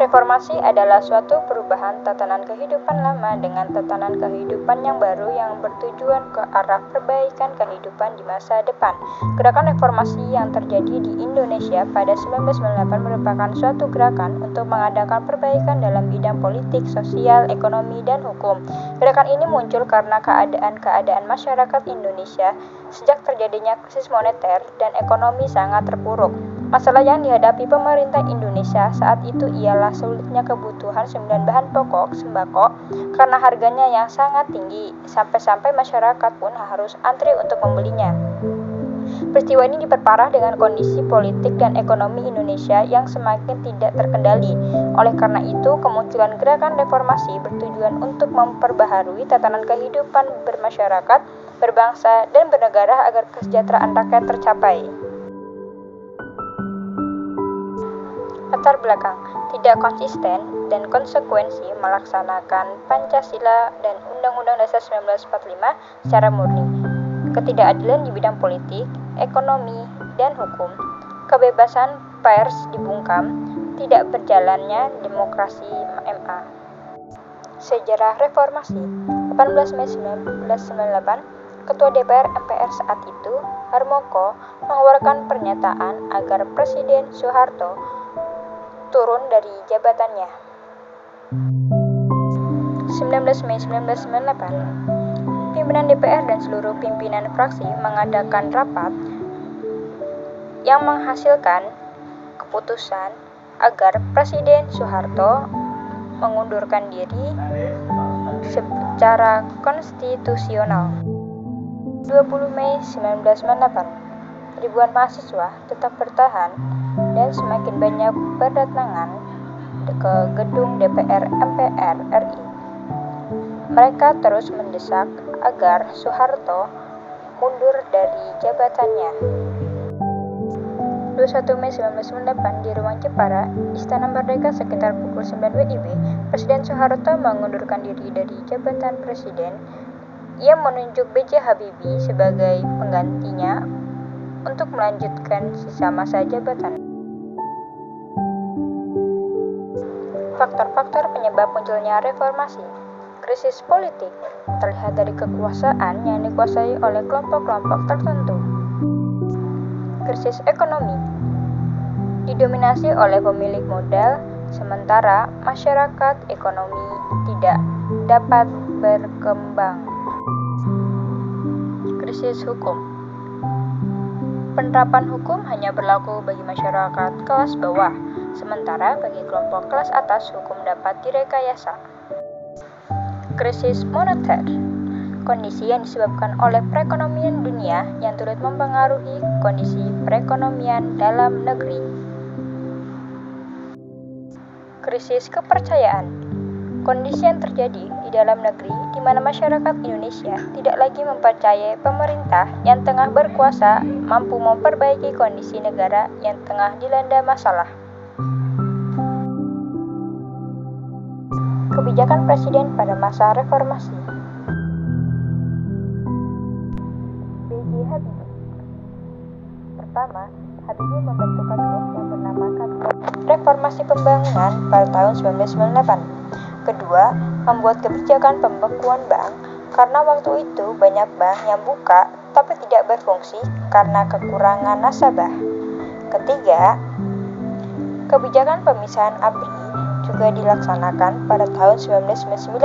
Reformasi adalah suatu perubahan tatanan kehidupan lama dengan tatanan kehidupan yang baru yang bertujuan ke arah perbaikan kehidupan di masa depan. Gerakan reformasi yang terjadi di Indonesia pada 1998 merupakan suatu gerakan untuk mengadakan perbaikan dalam bidang politik, sosial, ekonomi, dan hukum. Gerakan ini muncul karena keadaan masyarakat Indonesia sejak terjadinya krisis moneter dan ekonomi sangat terpuruk. Masalah yang dihadapi pemerintah Indonesia saat itu ialah sulitnya kebutuhan 9 bahan pokok sembako karena harganya yang sangat tinggi, sampai-sampai masyarakat pun harus antri untuk membelinya. Peristiwa ini diperparah dengan kondisi politik dan ekonomi Indonesia yang semakin tidak terkendali. Oleh karena itu, kemunculan gerakan reformasi bertujuan untuk memperbaharui tatanan kehidupan bermasyarakat, berbangsa, dan bernegara agar kesejahteraan rakyat tercapai. Latar belakang, tidak konsisten dan konsekuensi melaksanakan Pancasila dan Undang-Undang Dasar 1945 secara murni. Ketidakadilan di bidang politik, ekonomi, dan hukum. Kebebasan pers dibungkam, tidak berjalannya demokrasi MA. Sejarah reformasi, 18 Mei 1998, Ketua DPR MPR saat itu, Harmoko, mengeluarkan pernyataan agar Presiden Soeharto turun dari jabatannya. 19 Mei 1998, pimpinan DPR dan seluruh pimpinan fraksi mengadakan rapat yang menghasilkan keputusan agar Presiden Soeharto mengundurkan diri secara konstitusional. 20 Mei 1998, ribuan mahasiswa tetap bertahan dan semakin banyak berdatangan ke gedung DPR MPR RI. Mereka terus mendesak agar Soeharto mundur dari jabatannya. 21 Mei 1998 di Ruang Jepara, Istana Merdeka sekitar pukul 9 WIB, Presiden Soeharto mengundurkan diri dari jabatan presiden. Ia menunjuk B.J. Habibie sebagai penggantinya untuk melanjutkan sisa masa jabatan. Faktor-faktor penyebab munculnya reformasi. Krisis politik terlihat dari kekuasaan yang dikuasai oleh kelompok-kelompok tertentu. Krisis ekonomi didominasi oleh pemilik modal, sementara masyarakat ekonomi tidak dapat berkembang. Krisis hukum. Penerapan hukum hanya berlaku bagi masyarakat kelas bawah, sementara bagi kelompok kelas atas hukum dapat direkayasa. Krisis moneter. Kondisi yang disebabkan oleh perekonomian dunia yang turut mempengaruhi kondisi perekonomian dalam negeri. Krisis kepercayaan. Kondisi yang terjadi di dalam negeri di mana masyarakat Indonesia tidak lagi mempercayai pemerintah yang tengah berkuasa mampu memperbaiki kondisi negara yang tengah dilanda masalah. Kebijakan Presiden pada masa reformasi. B.J. Habibie. Pertama, Habibie membentuk kabinet yang bernama Kabinet Reformasi Pembangunan pada tahun 1998. Kedua, membuat kebijakan pembekuan bank karena waktu itu banyak bank yang buka tapi tidak berfungsi karena kekurangan nasabah. Ketiga, kebijakan pemisahan ABRI juga dilaksanakan pada tahun 1999,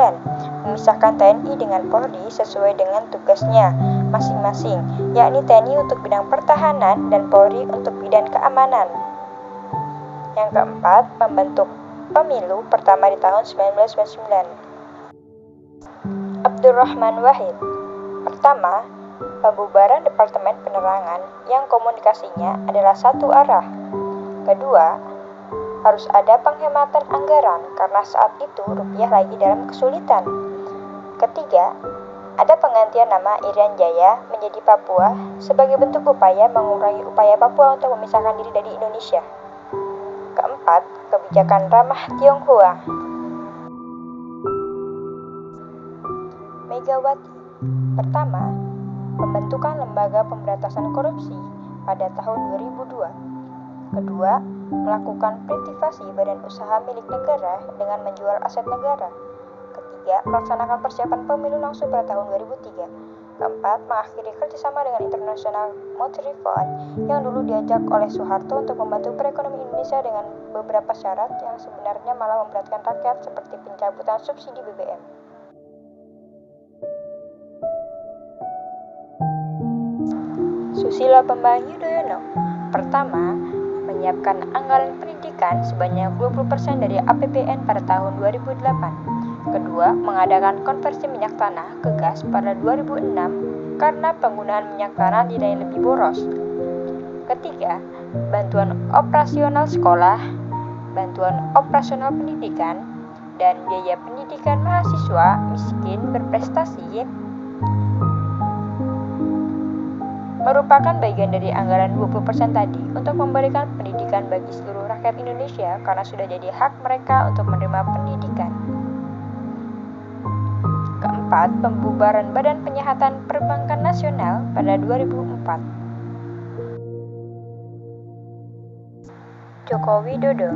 memisahkan TNI dengan Polri sesuai dengan tugasnya masing-masing, yakni TNI untuk bidang pertahanan dan Polri untuk bidang keamanan. Yang keempat, membentuk pemilu pertama di tahun 1999. Abdurrahman Wahid. Pertama, pembubaran Departemen Penerangan yang komunikasinya adalah satu arah. Kedua, harus ada penghematan anggaran karena saat itu rupiah lagi dalam kesulitan. Ketiga, ada penggantian nama Irian Jaya menjadi Papua sebagai bentuk upaya mengurangi upaya Papua untuk memisahkan diri dari Indonesia. Keempat, kebijakan ramah Tionghoa. Megawati. Pertama, pembentukan Lembaga Pemberantasan Korupsi pada tahun 2002. Kedua, melakukan privatisasi badan usaha milik negara dengan menjual aset negara. Ketiga, melaksanakan persiapan pemilu langsung pada tahun 2003. Keempat, mengakhiri kerjasama dengan International Monetary Fund yang dulu diajak oleh Soeharto untuk membantu perekonomian Indonesia dengan beberapa syarat yang sebenarnya malah memberatkan rakyat seperti pencabutan subsidi BBM. Susilo Bambang Yudhoyono. Pertama, menyiapkan anggaran pendidikan sebanyak 20% dari APBN pada tahun 2008. Kedua, mengadakan konversi minyak tanah ke gas pada 2006 karena penggunaan minyak tanah dinilai lebih boros. Ketiga, bantuan operasional sekolah, bantuan operasional pendidikan, dan biaya pendidikan mahasiswa miskin berprestasi merupakan bagian dari anggaran 20% tadi untuk memberikan pendidikan bagi seluruh rakyat Indonesia karena sudah jadi hak mereka untuk menerima pendidikan. Keempat, pembubaran Badan Penyihatan Perbankan Nasional pada 2004. Joko Widodo.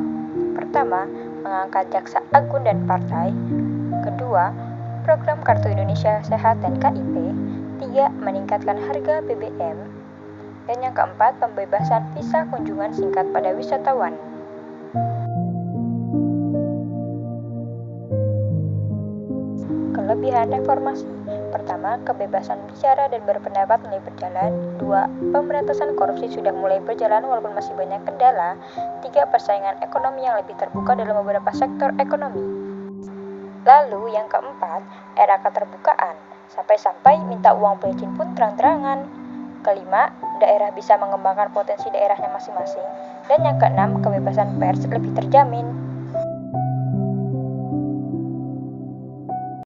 Pertama, mengangkat Jaksa Agung dan partai. Kedua, program Kartu Indonesia Sehat dan KIP. Tiga, meningkatkan harga BBM. Dan yang keempat, pembebasan visa kunjungan singkat pada wisatawan. Kelebihan reformasi. Pertama, kebebasan bicara dan berpendapat mulai berjalan. Dua, pemberantasan korupsi sudah mulai berjalan walaupun masih banyak kendala. Tiga, persaingan ekonomi yang lebih terbuka dalam beberapa sektor ekonomi. Lalu yang keempat, era keterbukaan. Sampai-sampai minta uang pelicin pun terang-terangan. Kelima, daerah bisa mengembangkan potensi daerahnya masing-masing. Dan yang keenam, kebebasan pers lebih terjamin.